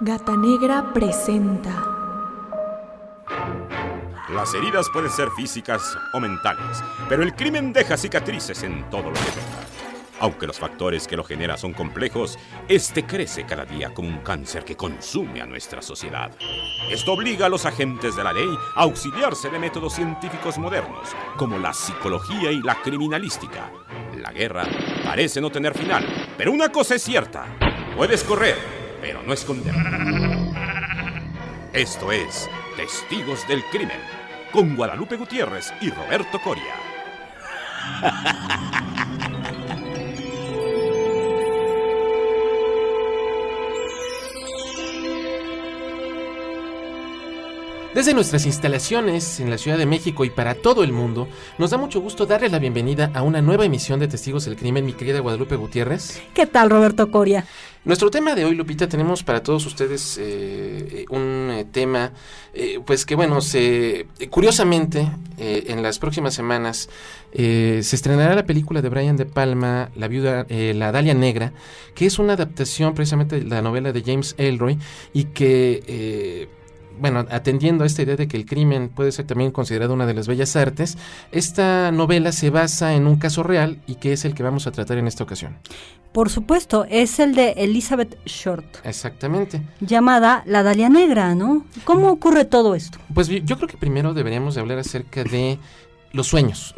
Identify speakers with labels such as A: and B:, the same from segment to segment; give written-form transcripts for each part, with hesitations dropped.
A: Gata Negra presenta.
B: Las heridas pueden ser físicas o mentales, pero el crimen deja cicatrices en todo lo que toca. Aunque los factores que lo generan son complejos, este crece cada día como un cáncer que consume a nuestra sociedad. Esto obliga a los agentes de la ley a auxiliarse de métodos científicos modernos, como la psicología y la criminalística. La guerra parece no tener final, pero una cosa es cierta: puedes correr, pero no esconder. Esto es Testigos del Crimen, con Guadalupe Gutiérrez y Roberto Coria.
C: Desde nuestras instalaciones en la Ciudad de México y para todo el mundo, nos da mucho gusto darle la bienvenida a una nueva emisión de Testigos del Crimen, mi querida Guadalupe Gutiérrez.
D: ¿Qué tal, Roberto Coria?
C: Nuestro tema de hoy, Lupita, tenemos para todos ustedes un tema, pues que bueno, curiosamente, en las próximas semanas se estrenará la película de Brian De Palma, La Dalia Negra, que es una adaptación precisamente de la novela de James Ellroy y que... bueno, atendiendo a esta idea de que el crimen puede ser también considerado una de las bellas artes, esta novela se basa en un caso real y que es el que vamos a tratar en esta ocasión.
D: Por supuesto, es el de Elizabeth Short.
C: Exactamente.
D: Llamada La Dalia Negra, ¿no? ¿Cómo ocurre todo esto?
C: Pues yo creo que primero deberíamos de hablar acerca de los sueños,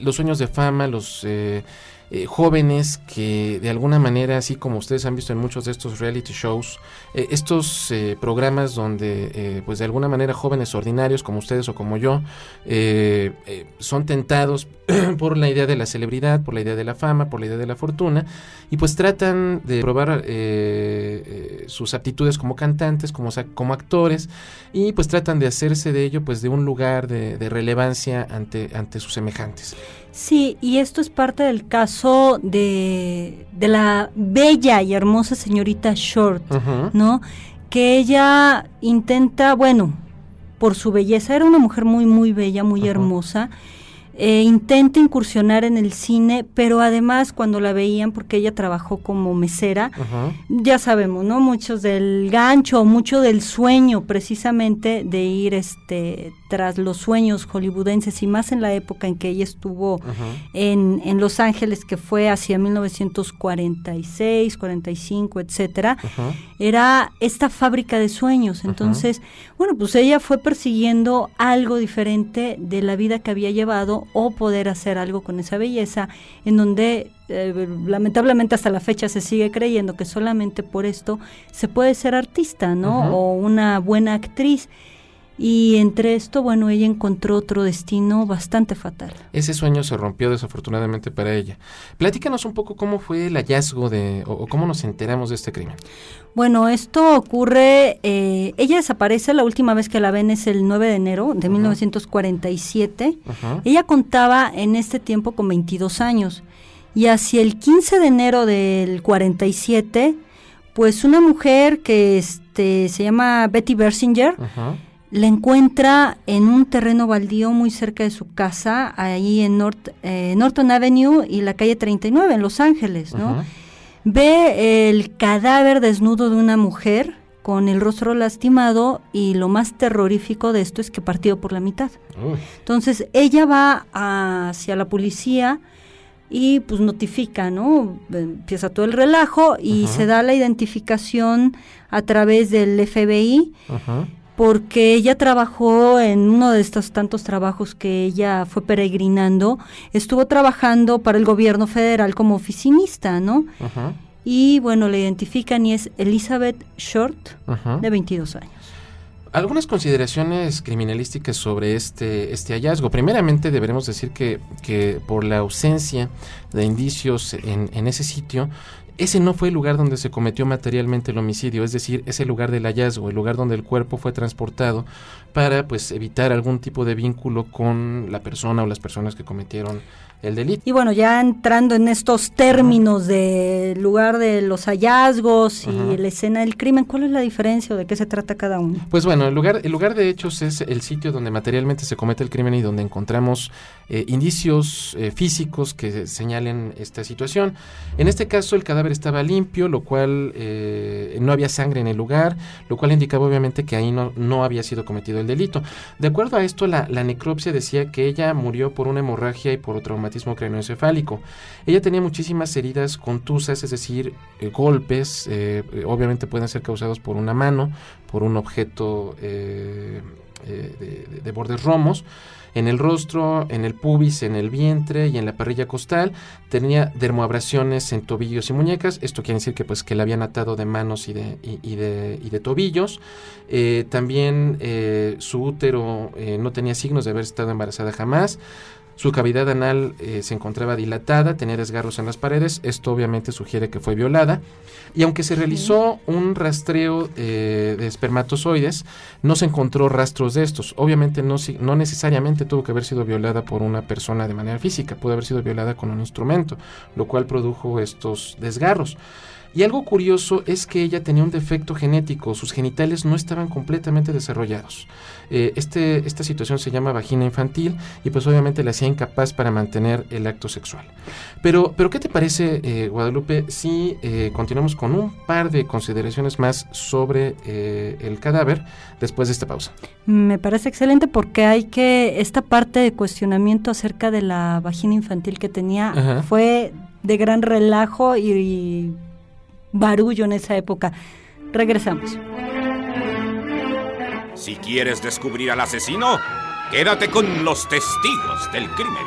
C: los sueños de fama, los... jóvenes que de alguna manera, así como ustedes han visto en muchos de estos reality shows, estos programas donde pues de alguna manera jóvenes ordinarios como ustedes o como yo son tentados por la idea de la celebridad, por la idea de la fama, por la idea de la fortuna, y pues tratan de probar sus aptitudes como cantantes, como actores, y pues tratan de hacerse de ello pues de un lugar de relevancia ante sus semejantes.
D: Sí, y esto es parte del caso de la bella y hermosa señorita Short, uh-huh, ¿no? Que ella intenta, bueno, por su belleza, era una mujer muy, muy bella, muy, uh-huh, hermosa, intenta incursionar en el cine, pero además cuando la veían, porque ella trabajó como mesera, uh-huh, ya sabemos, ¿no? Muchos del gancho, mucho del sueño precisamente de ir tras los sueños hollywoodenses, y más en la época en que ella estuvo, uh-huh, en Los Ángeles, que fue hacia 1946, 45, etcétera, uh-huh, era esta fábrica de sueños. Entonces, uh-huh, bueno, pues ella fue persiguiendo algo diferente de la vida que había llevado, o poder hacer algo con esa belleza, en donde lamentablemente hasta la fecha se sigue creyendo que solamente por esto se puede ser artista, ¿no? Uh-huh. O una buena actriz. Y entre esto, bueno, ella encontró otro destino bastante fatal.
C: Ese sueño se rompió desafortunadamente para ella. Platícanos un poco cómo fue el hallazgo o cómo nos enteramos de este crimen.
D: Bueno, esto ocurre, ella desaparece, la última vez que la ven es el 9 de enero de, uh-huh, 1947. Uh-huh. Ella contaba en este tiempo con 22 años. Y hacia el 15 de enero del 47, pues una mujer que se llama Betty Bersinger, uh-huh, la encuentra en un terreno baldío muy cerca de su casa, ahí en Norton Avenue y la calle 39 en Los Ángeles, ¿no? Uh-huh. Ve el cadáver desnudo de una mujer con el rostro lastimado, y lo más terrorífico de esto es que partido por la mitad. Entonces ella va hacia la policía y pues notifica, ¿no? Empieza todo el relajo y, uh-huh, se da la identificación a través del FBI, uh-huh, porque ella trabajó en uno de estos tantos trabajos que ella fue peregrinando, estuvo trabajando para el gobierno federal como oficinista, ¿no? Uh-huh. Y bueno, la identifican y es Elizabeth Short, uh-huh, de 22 años.
C: Algunas consideraciones criminalísticas sobre este hallazgo. Primeramente deberemos decir que por la ausencia de indicios en ese sitio, ese no fue el lugar donde se cometió materialmente el homicidio, es decir, es el lugar del hallazgo, el lugar donde el cuerpo fue transportado para pues evitar algún tipo de vínculo con la persona o las personas que cometieron el delito.
D: Y bueno, ya entrando en estos términos del lugar de los hallazgos y la escena del crimen, ¿cuál es la diferencia o de qué se trata cada uno?
C: Pues bueno, el lugar de hechos es el sitio donde materialmente se comete el crimen y donde encontramos indicios físicos que señalen esta situación. En este caso, el cadáver estaba limpio, lo cual no había sangre en el lugar, lo cual indicaba obviamente que ahí no había sido cometido el delito. De acuerdo a esto, la necropsia decía que ella murió por una hemorragia y por traumatismo craneoencefálico. Ella tenía muchísimas heridas contusas, es decir, golpes, obviamente pueden ser causados por una mano, por un objeto de bordes romos, en el rostro, en el pubis, en el vientre y en la parrilla costal. Tenía dermoabrasiones en tobillos y muñecas. Esto quiere decir que la habían atado de manos y de tobillos. También su útero no tenía signos de haber estado embarazada jamás. Su cavidad anal se encontraba dilatada, tenía desgarros en las paredes. Esto obviamente sugiere que fue violada. Y aunque se realizó un rastreo de espermatozoides, no se encontró rastros de estos. Obviamente no necesariamente tuvo que haber sido violada por una persona de manera física, pudo haber sido violada con un instrumento, lo cual produjo estos desgarros. Y algo curioso es que ella tenía un defecto genético, sus genitales no estaban completamente desarrollados. Esta situación se llama vagina infantil y pues obviamente la hacía incapaz para mantener el acto sexual. Pero ¿qué te parece, Guadalupe, si continuamos con un par de consideraciones más sobre el cadáver después de esta pausa?
D: Me parece excelente porque esta parte de cuestionamiento acerca de la vagina infantil que tenía fue de gran relajo y barullo en esa época. Regresamos.
B: Si quieres descubrir al asesino, quédate con los testigos del crimen.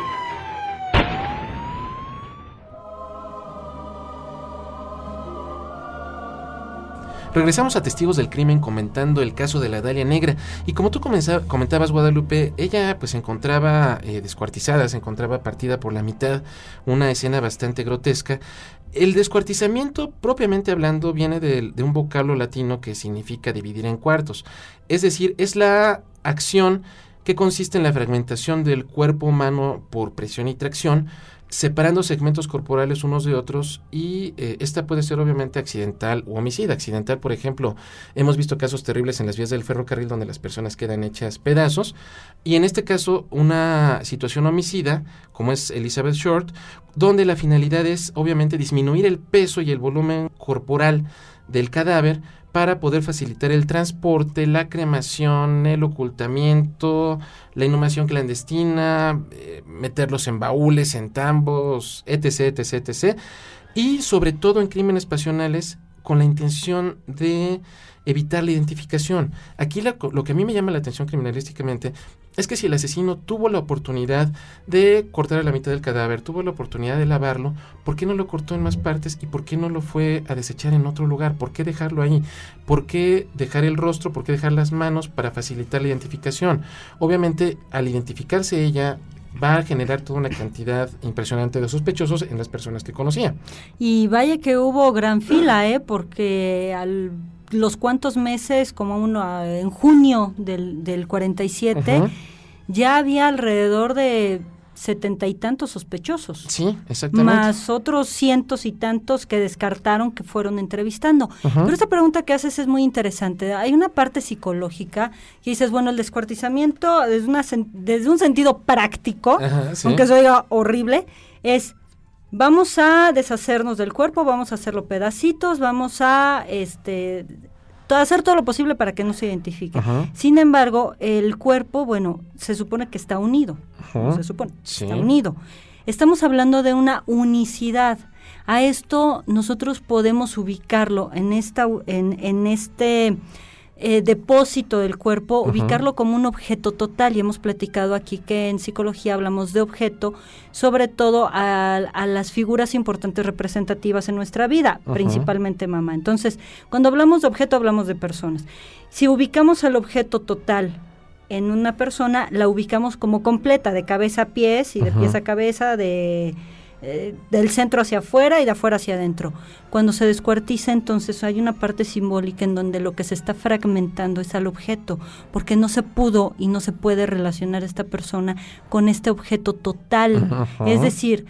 C: Regresamos a Testigos del Crimen comentando el caso de la Dalia Negra. Y como tú comentabas, Guadalupe, ella pues se encontraba descuartizada, se encontraba partida por la mitad, una escena bastante grotesca. El descuartizamiento, propiamente hablando, viene de un vocablo latino que significa dividir en cuartos. Es decir, es la acción que consiste en la fragmentación del cuerpo humano por presión y tracción, separando segmentos corporales unos de otros, y esta puede ser obviamente accidental u homicida. Accidental, por ejemplo, hemos visto casos terribles en las vías del ferrocarril donde las personas quedan hechas pedazos, y en este caso una situación homicida, como es Elizabeth Short, donde la finalidad es obviamente disminuir el peso y el volumen corporal del cadáver para poder facilitar el transporte, la cremación, el ocultamiento, la inhumación clandestina, meterlos en baúles, en tambos, etc., etc., etc. Y sobre todo en crímenes pasionales con la intención de evitar la identificación. Aquí lo que a mí me llama la atención criminalísticamente es que si el asesino tuvo la oportunidad de cortar a la mitad del cadáver, tuvo la oportunidad de lavarlo, ¿por qué no lo cortó en más partes y por qué no lo fue a desechar en otro lugar? ¿Por qué dejarlo ahí? ¿Por qué dejar el rostro? ¿Por qué dejar las manos para facilitar la identificación? Obviamente, al identificarse ella, va a generar toda una cantidad impresionante de sospechosos en las personas que conocía.
D: Y vaya que hubo gran fila, porque los cuantos meses, en junio del 47, ya había alrededor de 70 y tantos sospechosos.
C: Sí, exactamente.
D: Más otros cientos y tantos que descartaron que fueron entrevistando. Pero esta pregunta que haces es muy interesante. Hay una parte psicológica que dices, bueno, el descuartizamiento desde un sentido práctico,
C: sí,
D: aunque eso diga horrible, es vamos a deshacernos del cuerpo, vamos a hacerlo pedacitos, vamos a hacer todo lo posible para que no se identifique. Sin embargo, el cuerpo, bueno, se supone que está unido. Está unido. Estamos hablando de una unicidad. A esto nosotros podemos ubicarlo en este depósito del cuerpo, ubicarlo como un objeto total, y hemos platicado aquí que en psicología hablamos de objeto, sobre todo a las figuras importantes representativas en nuestra vida, principalmente mamá. Entonces, cuando hablamos de objeto, hablamos de personas. Si ubicamos el objeto total en una persona, la ubicamos como completa, de cabeza a pies y de pies a cabeza, de del centro hacia afuera y de afuera hacia adentro. Cuando se descuartiza, entonces hay una parte simbólica en donde lo que se está fragmentando es al objeto, porque no se pudo y no se puede relacionar esta persona con este objeto total.
C: Ajá.
D: Es decir,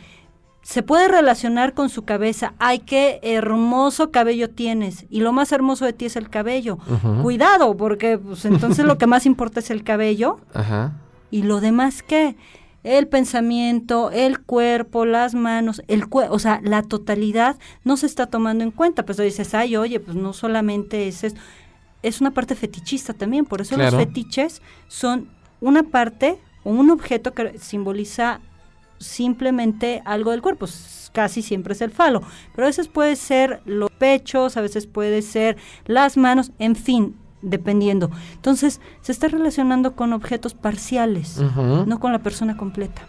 D: se puede relacionar con su cabeza. ¡Ay, qué hermoso cabello tienes! Y lo más hermoso de ti es el cabello.
C: Ujú.
D: Cuidado, porque pues, entonces lo que más importa es el cabello.
C: Ajá.
D: ¿Y lo demás qué? El pensamiento, el cuerpo, las manos, o sea, la totalidad no se está tomando en cuenta. Pues dices, ay, oye, pues no solamente es esto. Es una parte fetichista también. Por eso
C: Claro.
D: los fetiches son una parte o un objeto que simboliza simplemente algo del cuerpo. Casi siempre es el falo, pero a veces puede ser los pechos, a veces puede ser las manos, en fin, dependiendo. Entonces, se está relacionando con objetos parciales,
C: Ujú.
D: no con la persona completa.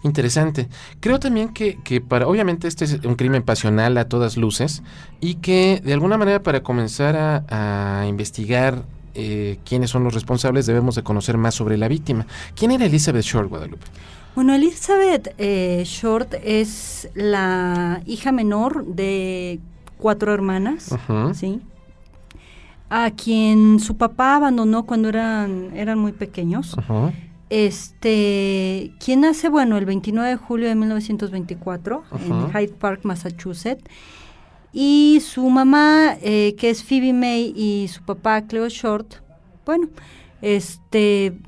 C: Interesante. Creo también que para, obviamente este es un crimen pasional a todas luces y que de alguna manera para comenzar a investigar quiénes son los responsables debemos de conocer más sobre la víctima. ¿Quién era Elizabeth Short, Guadalupe?
D: Bueno, Elizabeth Short es la hija menor de 4 hermanas,
C: Ujú.
D: ¿sí? A quien su papá abandonó cuando eran muy pequeños.
C: Ujú.
D: Quien nace, bueno, el 29 de julio de 1924 en
C: Ujú.
D: Hyde Park, Massachusetts, y su mamá, que es Phoebe May, y su papá, Cleo Short, bueno,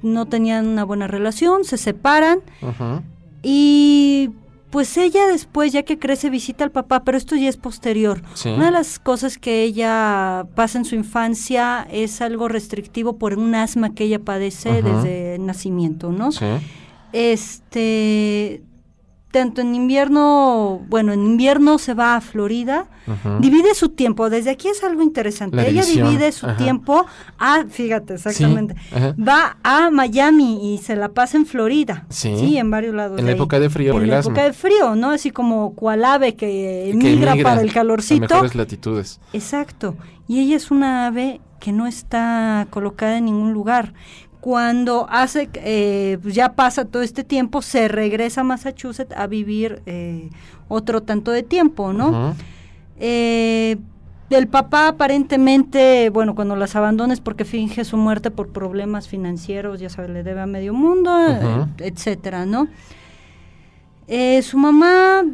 D: no tenían una buena relación, se separan,
C: Ujú.
D: y pues ella después, ya que crece, visita al papá, pero esto ya es posterior.
C: Sí.
D: Una de las cosas que ella pasa en su infancia es algo restrictivo por un asma que ella padece
C: Ujú.
D: desde el nacimiento, ¿no?
C: Sí.
D: Tanto en invierno, bueno, en invierno se va a Florida,
C: Ujú.
D: divide su tiempo, desde aquí es algo interesante,
C: La
D: ella
C: división,
D: divide su
C: ajá.
D: tiempo fíjate, exactamente,
C: Sí, ajá.
D: va a Miami y se la pasa en Florida,
C: Sí.
D: en varios lados.
C: En
D: de
C: la
D: ahí.
C: época de frío, por
D: En
C: el
D: la
C: asma.
D: época de frío, ¿no? Así como cual ave que
C: Que
D: emigra
C: emigra
D: para el
C: a
D: calorcito.
C: mejores latitudes.
D: Exacto, y ella es una ave que no está colocada en ningún lugar. Cuando pues ya pasa todo este tiempo, se regresa a Massachusetts a vivir otro tanto de tiempo, ¿no?
C: Ujú.
D: El papá aparentemente, bueno, cuando las abandona es porque finge su muerte por problemas financieros, ya sabes, le debe a medio mundo,
C: Ujú.
D: etcétera, ¿no? Su mamá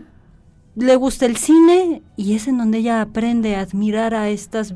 D: le gusta el cine y es en donde ella aprende a admirar a estas,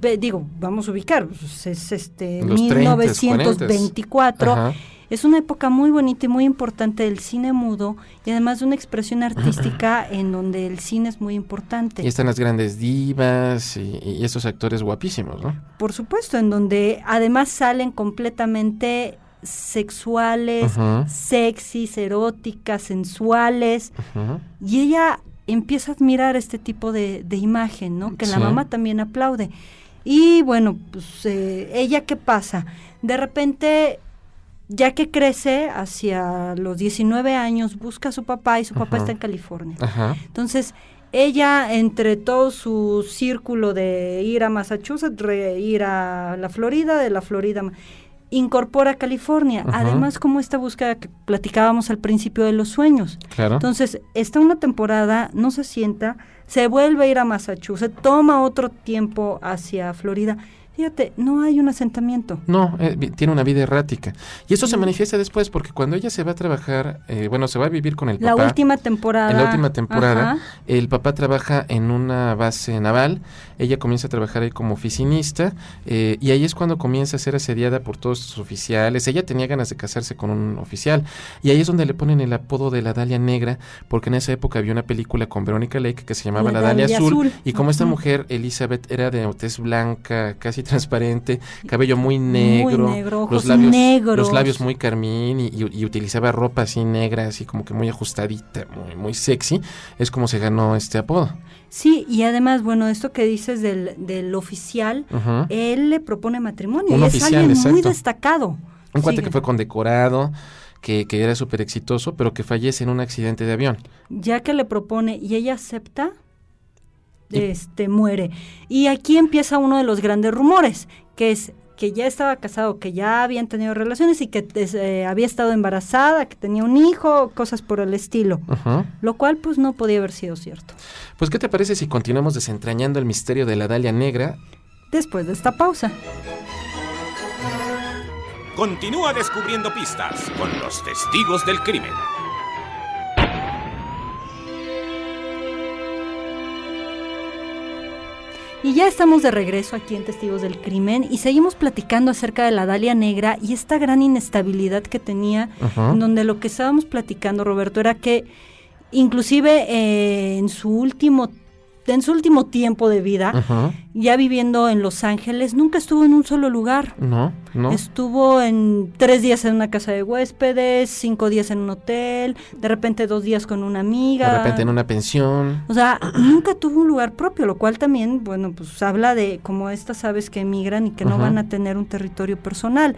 D: vamos a ubicar, pues es
C: Los
D: 1924,
C: Ajá.
D: es una época muy bonita y muy importante del cine mudo y además de una expresión artística en donde el cine es muy importante.
C: Y están las grandes divas y estos actores guapísimos, ¿no?
D: Por supuesto, en donde además salen completamente sexuales,
C: Ujú.
D: sexys, eróticas, sensuales,
C: Ujú.
D: y ella empieza a admirar este tipo de imagen, ¿no? Que la
C: Sí.
D: mamá también aplaude. Y bueno, pues ella, ¿qué pasa? De repente, ya que crece hacia los 19 años, busca a su papá y su papá
C: Ajá.
D: está en California.
C: Ajá.
D: Entonces, ella, entre todo su círculo de ir a Massachusetts, ir a la Florida, de la Florida incorpora California.
C: Ajá.
D: Además, como esta búsqueda que platicábamos al principio de los sueños.
C: Claro.
D: Entonces, está una temporada, no se sienta, se vuelve a ir a Massachusetts, toma otro tiempo hacia Florida. Fíjate, no hay un asentamiento.
C: No, tiene una vida errática. Y eso se manifiesta después, porque cuando ella se va a trabajar, se va a vivir con el
D: La
C: papá.
D: última temporada.
C: En la última temporada,
D: Ajá.
C: el papá trabaja en una base naval, ella comienza a trabajar ahí como oficinista, y ahí es cuando comienza a ser asediada por todos sus oficiales. Ella tenía ganas de casarse con un oficial, y ahí es donde le ponen el apodo de la Dalia Negra, porque en esa época había una película con Verónica Lake que se llamaba La Dalia Azul, y como esta
D: Ujú.
C: mujer, Elizabeth, era de tez blanca, casi transparente, cabello muy negro,
D: Muy negro, ojos
C: los labios,
D: negros.
C: los labios muy carmín, y utilizaba ropa así negra, así como que muy ajustadita, muy sexy, es como se ganó este apodo.
D: Sí, y además, bueno, esto que dices del oficial,
C: Ujú.
D: él le propone matrimonio.
C: Un
D: y
C: oficial,
D: es alguien muy
C: exacto.
D: destacado.
C: Un cuate
D: Sigue.
C: que fue condecorado, que era súper exitoso, pero que fallece en un accidente de avión.
D: Ya que le propone y ella acepta,
C: Y-
D: muere. Y aquí empieza uno de los grandes rumores, que es que ya estaba casado, que ya habían tenido relaciones y que había estado embarazada, que tenía un hijo, cosas por el estilo. Lo cual pues no podía haber sido cierto.
C: Pues, ¿qué te parece si continuamos desentrañando el misterio de la Dalia Negra?
D: Después de esta pausa.
B: Continúa descubriendo pistas con los testigos del crimen.
D: Y ya estamos de regreso aquí en Testigos del Crimen y seguimos platicando acerca de la Dalia Negra y esta gran inestabilidad que tenía, en donde lo que estábamos platicando, Roberto, era que inclusive en su último tiempo de vida, ya viviendo en Los Ángeles, nunca estuvo en un solo lugar. No. Estuvo 3 días en una casa de huéspedes, 5 días en un hotel, de repente 2 días con una amiga.
C: De repente en una pensión.
D: O sea, nunca tuvo un lugar propio, lo cual también, bueno, pues habla de como estas aves que emigran y que no van a tener un territorio personal.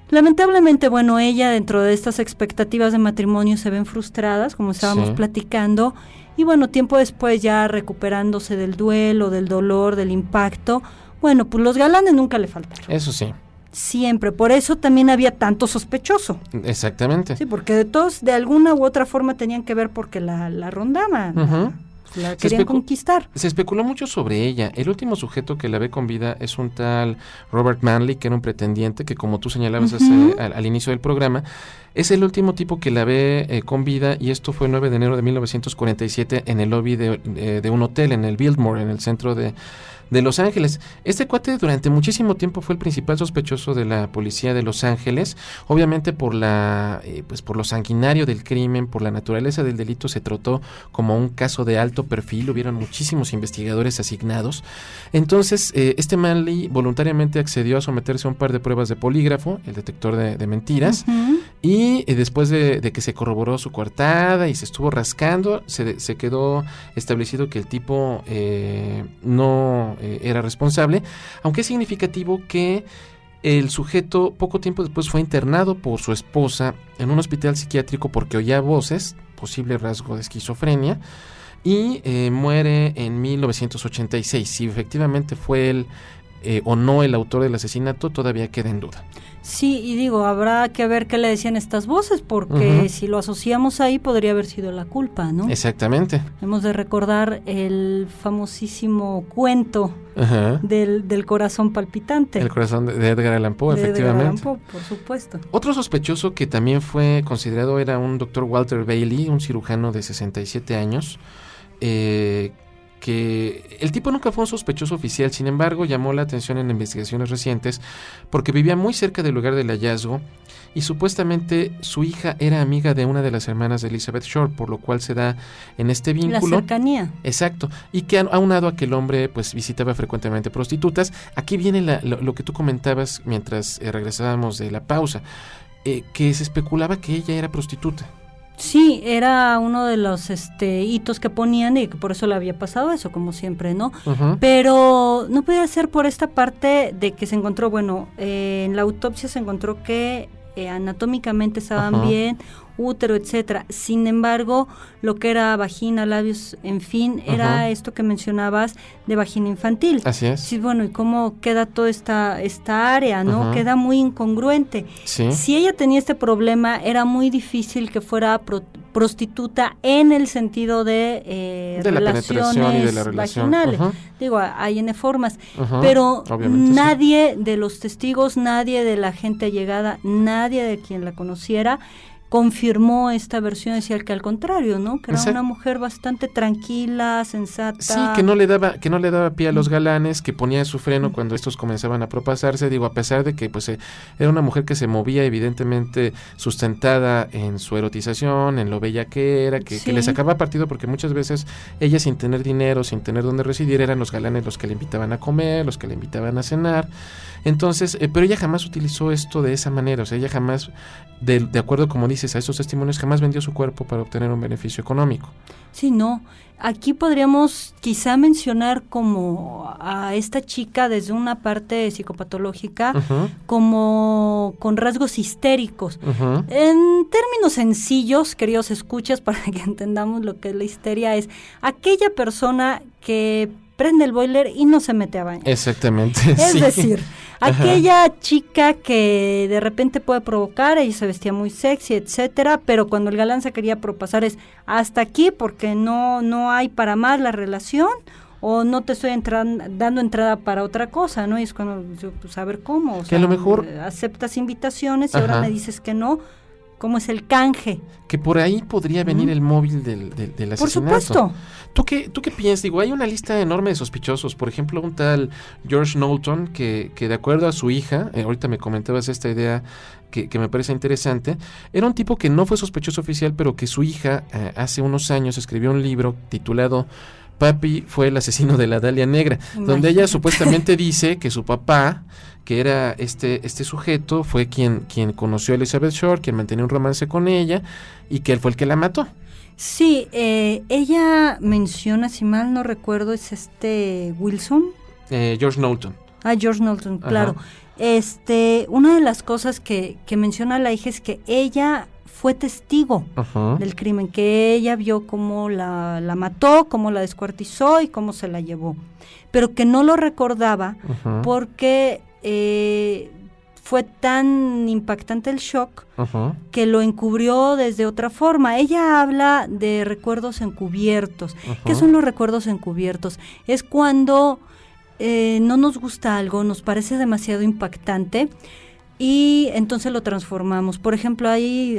D: Lamentablemente, bueno, ella dentro de estas expectativas de matrimonio se ven frustradas, como estábamos platicando, y bueno, tiempo después ya recuperándose del duelo, del dolor, del impacto, bueno, pues los galanes nunca le faltaron.
C: Eso sí.
D: Siempre, por eso también había tanto sospechoso.
C: Exactamente.
D: Sí, porque de todos, de alguna u otra forma tenían que ver porque la rondaban. La querían conquistar.
C: Se especuló mucho sobre ella. El último sujeto que la ve con vida es un tal Robert Manley, que era un pretendiente, que como tú señalabas al inicio del programa, es el último tipo que la ve con vida, y esto fue el 9 de enero de 1947 en el lobby de un hotel en el Biltmore, en el centro de Los Ángeles. Este cuate durante muchísimo tiempo fue el principal sospechoso de la policía de Los Ángeles. Obviamente por lo sanguinario del crimen, por la naturaleza del delito, se trató como un caso de alto perfil. Hubieron muchísimos investigadores asignados. Entonces, este Manley voluntariamente accedió a someterse a un par de pruebas de polígrafo, el detector de mentiras, y después de que se corroboró su coartada y se estuvo rascando, se quedó establecido que el tipo no era responsable, aunque es significativo que el sujeto poco tiempo después fue internado por su esposa en un hospital psiquiátrico porque oía voces, posible rasgo de esquizofrenia, y muere en 1986. Si efectivamente fue él o no el autor del asesinato, todavía queda en duda.
D: Sí, y digo, habrá que ver qué le decían estas voces, porque si lo asociamos ahí podría haber sido la culpa, ¿no?
C: Exactamente.
D: Hemos de recordar el famosísimo cuento del corazón palpitante.
C: El corazón de Edgar Allan Poe, efectivamente.
D: Edgar Allan Poe, por supuesto.
C: Otro sospechoso que también fue considerado era un doctor Walter Bailey, un cirujano de 67 años, que el tipo nunca fue un sospechoso oficial. Sin embargo, llamó la atención en investigaciones recientes porque vivía muy cerca del lugar del hallazgo y supuestamente su hija era amiga de una de las hermanas de Elizabeth Short, por lo cual se da en este vínculo.
D: La cercanía.
C: Exacto, y que aunado a que el hombre pues visitaba frecuentemente prostitutas. Aquí viene lo que tú comentabas mientras regresábamos de la pausa, que se especulaba que ella era prostituta.
D: Sí, era uno de los hitos que ponían y que por eso le había pasado eso, como siempre, ¿no? Pero no podía ser por esta parte de que se encontró, bueno, en la autopsia se encontró que anatómicamente estaban bien, útero, etcétera. Sin embargo, lo que era vagina, labios, en fin, era esto que mencionabas de vagina infantil.
C: Así es.
D: Sí, bueno, y cómo queda toda esta área, ¿no? Queda muy incongruente. Sí. Si ella tenía este problema, era muy difícil que fuera prostituta en el sentido de relaciones
C: y de la relación
D: vaginales. Digo, hay N formas, pero nadie de los testigos, nadie de la gente allegada, nadie de quien la conociera confirmó esta versión, decía que al contrario, ¿no? Que era una mujer bastante tranquila, sensata.
C: Sí, que no le daba pie a los galanes, que ponía su freno cuando estos comenzaban a propasarse. Digo, a pesar de que pues era una mujer que se movía evidentemente sustentada en su erotización, en lo bella que era, que le sacaba partido, porque muchas veces ella, sin tener dinero, sin tener dónde residir, eran los galanes los que le invitaban a comer, los que le invitaban a cenar. Entonces, pero ella jamás utilizó esto de esa manera. O sea, ella jamás, de acuerdo, como dices, a estos testimonios, jamás vendió su cuerpo para obtener un beneficio económico.
D: Sí, no. Aquí podríamos quizá mencionar como a esta chica desde una parte psicopatológica, como con rasgos histéricos. En términos sencillos, queridos escuchas, para que entendamos lo que es la histeria, es aquella persona que prende el boiler y no se mete a bañar.
C: Exactamente.
D: Es
C: sí.
D: decir, aquella chica que de repente puede provocar, ella se vestía muy sexy, etcétera, pero cuando el galán se quería propasar es hasta aquí porque no hay para más la relación, o no te estoy dando entrada para otra cosa, ¿no? Y es cuando yo, pues a ver cómo, o
C: que
D: sea,
C: a lo mejor
D: aceptas invitaciones y
C: Ajá.
D: ahora me dices que no, ¿cómo es el canje?
C: Que por ahí podría venir el móvil del asesinato.
D: Por supuesto.
C: ¿Tú qué piensas? Digo, hay una lista enorme de sospechosos. Por ejemplo, un tal George Knowlton, que de acuerdo a su hija, ahorita me comentabas esta idea que me parece interesante, era un tipo que no fue sospechoso oficial, pero que su hija hace unos años escribió un libro titulado Papi fue el asesino de la Dalia Negra, donde ella supuestamente dice que su papá, que era este sujeto, fue quien conoció a Elizabeth Short, quien mantenía un romance con ella, y que él fue el que la mató.
D: Sí, ella menciona, si mal no recuerdo, es Wilson.
C: George Knowlton.
D: George Knowlton, claro.
C: Ajá.
D: Una de las cosas que menciona la hija es que ella fue testigo
C: Ajá.
D: del crimen, que ella vio cómo la mató, cómo la descuartizó y cómo se la llevó, pero que no lo recordaba
C: Ajá.
D: porque fue tan impactante el shock
C: Ajá.
D: que lo encubrió desde otra forma. Ella habla de recuerdos encubiertos.
C: Ajá.
D: ¿Qué son los recuerdos encubiertos? Es cuando no nos gusta algo, nos parece demasiado impactante y entonces lo transformamos. Por ejemplo, ahí,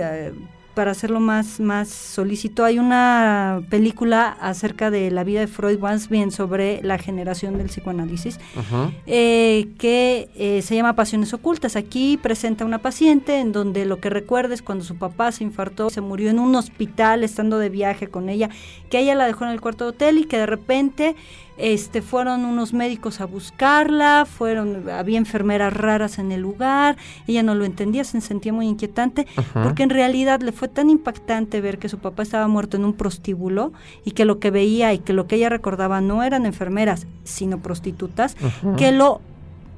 D: para hacerlo más solícito, hay una película acerca de la vida de Freud, más bien sobre la generación del psicoanálisis,
C: Ajá.
D: que se llama Pasiones Ocultas. Aquí presenta una paciente en donde lo que recuerda es cuando su papá se infartó, se murió en un hospital estando de viaje con ella, que ella la dejó en el cuarto de hotel y que de repente fueron unos médicos a buscarla, había enfermeras raras en el lugar, ella no lo entendía, se sentía muy inquietante,
C: Ajá.
D: porque en realidad le fue tan impactante ver que su papá estaba muerto en un prostíbulo y que lo que veía y que lo que ella recordaba no eran enfermeras, sino prostitutas,
C: Ajá.
D: que lo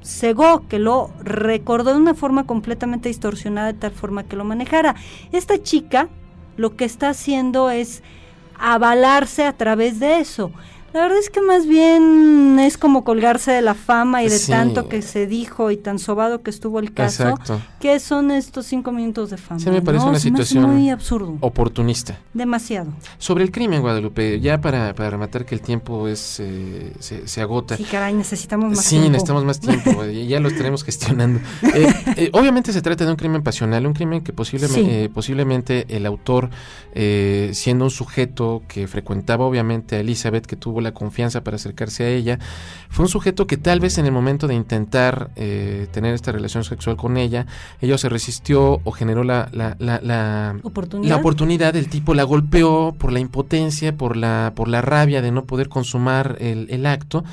D: cegó, que lo recordó de una forma completamente distorsionada, de tal forma que lo manejara. Esta chica lo que está haciendo es avalarse a través de eso. La verdad es que más bien es como colgarse de la fama y de
C: Sí.
D: tanto que se dijo y tan sobado que estuvo el caso,
C: Exacto.
D: que son estos 5 minutos de fama.
C: Sí, me parece una
D: Se me hace
C: situación
D: muy absurdo,
C: oportunista.
D: demasiado.
C: Sobre el crimen, Guadalupe, ya para rematar que el tiempo se agota.
D: Sí, caray, necesitamos más
C: Sí,
D: tiempo.
C: necesitamos más tiempo, ya lo estaremos gestionando. Obviamente se trata de un crimen pasional, un crimen que posiblemente el autor, siendo un sujeto que frecuentaba obviamente a Elizabeth, que tuvo la confianza para acercarse a ella, fue un sujeto que tal vez en el momento de intentar tener esta relación sexual con ella se resistió o generó la oportunidad, el tipo la golpeó por la impotencia, por la rabia de no poder consumar el acto,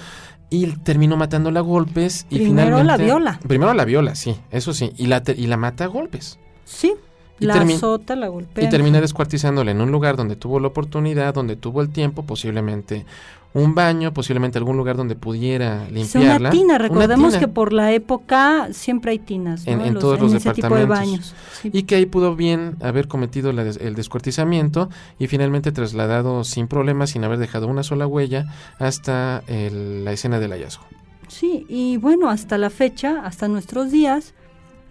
C: y terminó matándola a golpes y
D: Primero
C: finalmente primero la viola, sí, eso sí, y la mata a golpes.
D: Sí,
C: Y
D: la azota, la golpea.
C: Y termina descuartizándola en un lugar donde tuvo la oportunidad, donde tuvo el tiempo, posiblemente un baño, posiblemente algún lugar donde pudiera limpiarla.
D: Una tina, recordemos que por la época siempre hay tinas, ¿no?
C: En todos los
D: ese tipo de baños. Sí.
C: Y que ahí pudo bien haber cometido el descuartizamiento y finalmente trasladado sin problemas, sin haber dejado una sola huella, hasta la escena del hallazgo.
D: Sí, y bueno, hasta la fecha, hasta nuestros días,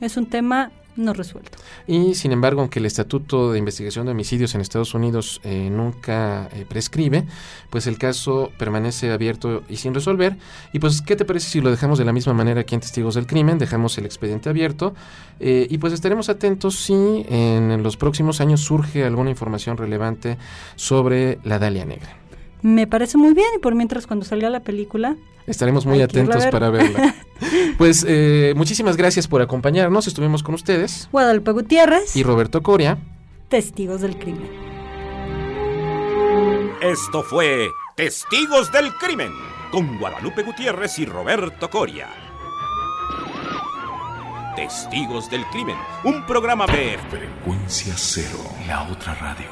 D: es un tema no resuelto.
C: Y sin embargo, aunque el Estatuto de Investigación de Homicidios en Estados Unidos nunca prescribe, pues el caso permanece abierto y sin resolver. Y pues, ¿qué te parece si lo dejamos de la misma manera aquí en Testigos del Crimen? Dejamos el expediente abierto y pues estaremos atentos si en los próximos años surge alguna información relevante sobre la Dalia Negra.
D: Me parece muy bien, y por mientras cuando salga la película
C: estaremos muy atentos para verla. Pues muchísimas gracias por acompañarnos. Estuvimos con ustedes
D: Guadalupe Gutiérrez
C: y Roberto Coria,
D: Testigos del Crimen.
B: Esto fue Testigos del Crimen con Guadalupe Gutiérrez y Roberto Coria. Testigos del Crimen, un programa de
E: Frecuencia Cero, la otra radio.